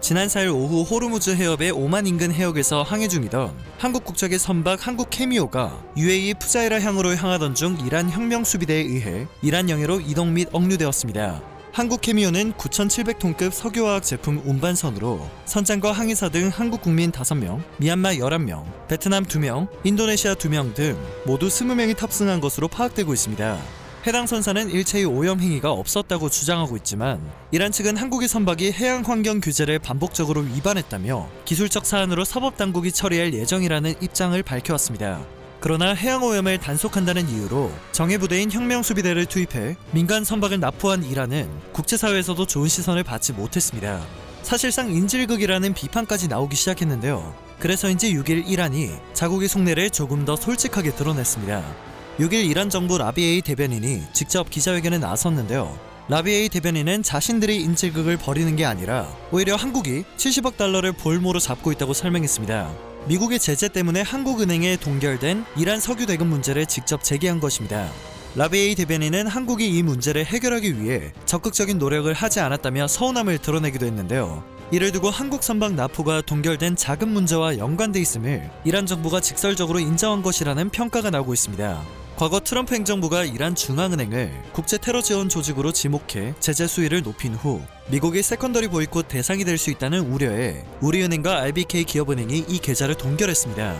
지난 4일 오후 호르무즈 해협의 오만 인근 해역에서 항해 중이던 한국 국적의 선박 한국 케미오가 UAE 푸자이라 향으로 향하던 중 이란 혁명수비대에 의해 이란 영해로 이동 및 억류되었습니다. 한국 케미오는 9,700톤급 석유화학 제품 운반선으로 선장과 항해사 등 한국 국민 5명, 미얀마 11명, 베트남 2명, 인도네시아 2명 등 모두 20명이 탑승한 것으로 파악되고 있습니다. 해당 선사는 일체의 오염 행위가 없었다고 주장하고 있지만 이란 측은 한국의 선박이 해양 환경 규제를 반복적으로 위반했다며 기술적 사안으로 사법당국이 처리할 예정이라는 입장을 밝혀왔습니다. 그러나 해양 오염을 단속한다는 이유로 정예부대인 혁명수비대를 투입해 민간 선박을 납포한 이란은 국제사회에서도 좋은 시선을 받지 못했습니다. 사실상 인질극이라는 비판까지 나오기 시작했는데요. 그래서인지 6일 이란이 자국의 속내를 조금 더 솔직하게 드러냈습니다. 6일 이란 정부 라비에이 대변인이 직접 기자회견에 나섰는데요. 라비에이 대변인은 자신들이 인질극을 벌이는 게 아니라 오히려 한국이 70억 달러를 볼모로 잡고 있다고 설명했습니다. 미국의 제재 때문에 한국은행에 동결된 이란 석유 대금 문제를 직접 제기한 것입니다. 라비에이 대변인은 한국이 이 문제를 해결하기 위해 적극적인 노력을 하지 않았다며 서운함을 드러내기도 했는데요. 이를 두고 한국 선박 납포가 동결된 자금 문제와 연관돼 있음을 이란 정부가 직설적으로 인정한 것이라는 평가가 나오고 있습니다. 과거 트럼프 행정부가 이란 중앙은행을 국제 테러 지원 조직으로 지목해 제재 수위를 높인 후 미국이 세컨더리 보이콧 대상이 될 수 있다는 우려에 우리은행과 RBK 기업은행이 이 계좌를 동결했습니다.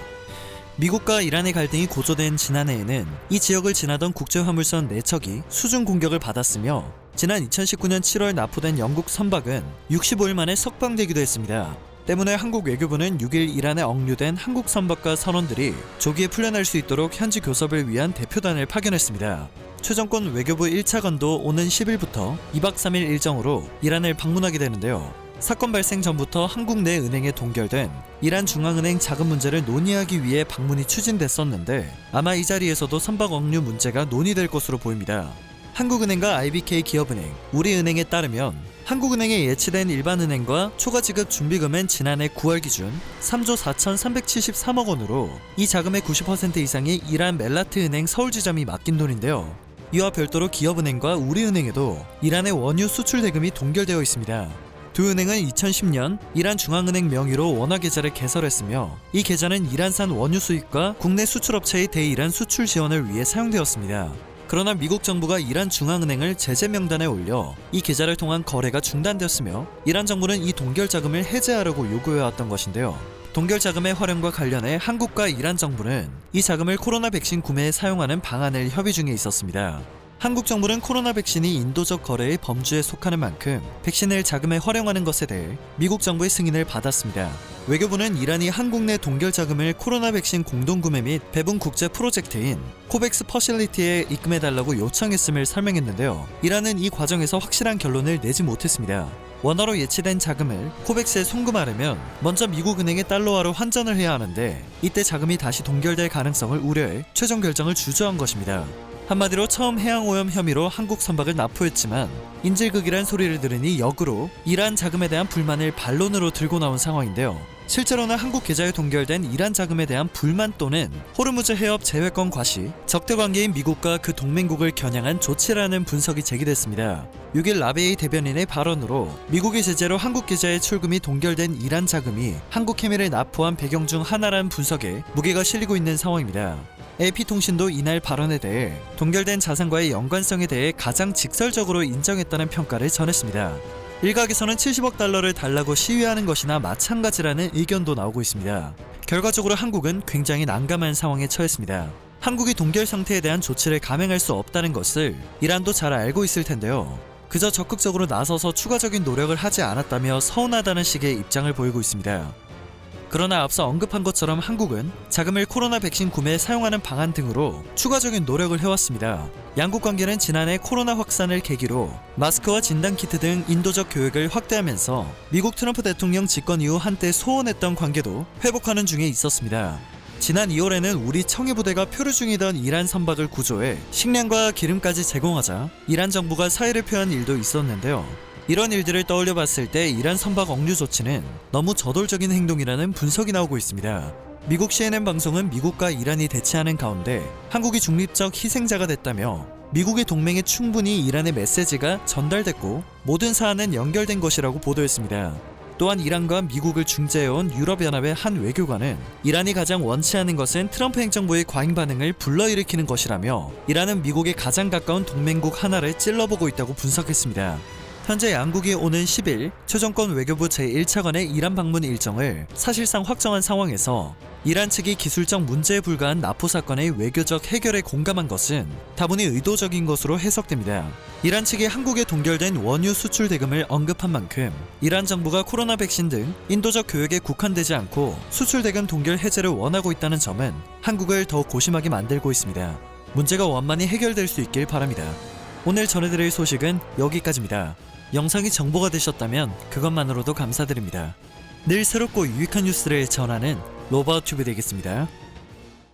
미국과 이란의 갈등이 고조된 지난해에는 이 지역을 지나던 국제화물선 4척이 수중 공격을 받았으며 지난 2019년 7월 납포된 영국 선박은 65일 만에 석방되기도 했습니다. 때문에 한국 외교부는 6일 이란에 억류된 한국 선박과 선원들이 조기에 풀려날 수 있도록 현지 교섭을 위한 대표단을 파견했습니다. 최정권 외교부 1차관도 오는 10일부터 2박 3일 일정으로 이란을 방문하게 되는데요. 사건 발생 전부터 한국 내 은행에 동결된 이란 중앙은행 자금 문제를 논의하기 위해 방문이 추진됐었는데 아마 이 자리에서도 선박 억류 문제가 논의될 것으로 보입니다. 한국은행과 RBK 기업은행, 우리은행에 따르면 한국은행에 예치된 일반은행과 초과 지급 준비금은 지난해 9월 기준 3조 4,373억 원으로 이 자금의 90% 이상이 이란 멜라트은행 서울지점이 맡긴 돈인데요. 이와 별도로 기업은행과 우리은행에도 이란의 원유 수출 대금이 동결되어 있습니다. 두 은행은 2010년 이란 중앙은행 명의로 원화 계좌를 개설했으며 이 계좌는 이란산 원유 수입과 국내 수출업체의 대이란 수출 지원을 위해 사용되었습니다. 그러나 미국 정부가 이란 중앙은행을 제재 명단에 올려 이 계좌를 통한 거래가 중단되었으며 이란 정부는 이 동결 자금을 해제하라고 요구해왔던 것인데요. 동결 자금의 활용과 관련해 한국과 이란 정부는 이 자금을 코로나 백신 구매에 사용하는 방안을 협의 중에 있었습니다. 한국 정부는 코로나 백신이 인도적 거래의 범주에 속하는 만큼 백신을 자금에 활용하는 것에 대해 미국 정부의 승인을 받았습니다. 외교부는 이란이 한국 내 동결 자금을 코로나 백신 공동구매 및 배분 국제 프로젝트인 코백스 퍼실리티에 입금해달라고 요청했음을 설명했는데요. 이란은 이 과정에서 확실한 결론을 내지 못했습니다. 원화로 예치된 자금을 코백스에 송금하려면 먼저 미국 은행의 달러화로 환전을 해야 하는데 이때 자금이 다시 동결될 가능성을 우려해 최종 결정을 주저한 것입니다. 한마디로 처음 해양오염 혐의로 한국 선박을 납포했지만 인질극이란 소리를 들으니 역으로 이란 자금에 대한 불만을 반론으로 들고 나온 상황인데요. 실제로는 한국 계좌에 동결된 이란 자금에 대한 불만 또는 호르무즈 해협 제외권 과시, 적대 관계인 미국과 그 동맹국을 겨냥한 조치라는 분석이 제기됐습니다. 6일 라베이 대변인의 발언으로 미국의 제재로 한국 계좌에 출금이 동결된 이란 자금이 한국 해매를 납포한 배경 중 하나라는 분석에 무게가 실리고 있는 상황입니다. AP통신도 이날 발언에 대해 동결된 자산과의 연관성에 대해 가장 직설적으로 인정했다는 평가를 전했습니다. 일각에서는 70억 달러를 달라고 시위하는 것이나 마찬가지라는 의견도 나오고 있습니다. 결과적으로 한국은 굉장히 난감한 상황에 처했습니다. 한국이 동결 상태에 대한 조치를 감행할 수 없다는 것을 이란도 잘 알고 있을 텐데요. 그저 적극적으로 나서서 추가적인 노력을 하지 않았다며 서운하다는 식의 입장을 보이고 있습니다. 그러나 앞서 언급한 것처럼 한국은 자금을 코로나 백신 구매에 사용하는 방안 등으로 추가적인 노력을 해왔습니다. 양국 관계는 지난해 코로나 확산을 계기로 마스크와 진단키트 등 인도적 교역을 확대하면서 미국 트럼프 대통령 집권 이후 한때 소원했던 관계도 회복하는 중에 있었습니다. 지난 2월에는 우리 청해부대가 표류 중이던 이란 선박을 구조해 식량과 기름까지 제공하자 이란 정부가 사의를 표한 일도 있었는데요. 이런 일들을 떠올려 봤을 때 이란 선박 억류 조치는 너무 저돌적인 행동이라는 분석이 나오고 있습니다. 미국 CNN 방송은 미국과 이란이 대치하는 가운데 한국이 중립적 희생자가 됐다며 미국의 동맹에 충분히 이란의 메시지가 전달됐고 모든 사안은 연결된 것이라고 보도했습니다. 또한 이란과 미국을 중재해온 유럽연합의 한 외교관은 이란이 가장 원치 않는 것은 트럼프 행정부의 과잉 반응을 불러일으키는 것이라며 이란은 미국에 가장 가까운 동맹국 하나를 찔러보고 있다고 분석했습니다. 현재 양국이 오는 10일 최정권 외교부 제1차관의 이란 방문 일정을 사실상 확정한 상황에서 이란 측이 기술적 문제에 불과한 나포 사건의 외교적 해결에 공감한 것은 다분히 의도적인 것으로 해석됩니다. 이란 측이 한국에 동결된 원유 수출 대금을 언급한 만큼 이란 정부가 코로나 백신 등 인도적 교역에 국한되지 않고 수출 대금 동결 해제를 원하고 있다는 점은 한국을 더 고심하게 만들고 있습니다. 문제가 원만히 해결될 수 있길 바랍니다. 오늘 전해드릴 소식은 여기까지입니다. 영상이 정보가 되셨다면 그것만으로도 감사드립니다. 늘 새롭고 유익한 뉴스를 전하는 로바우튜브 되겠습니다.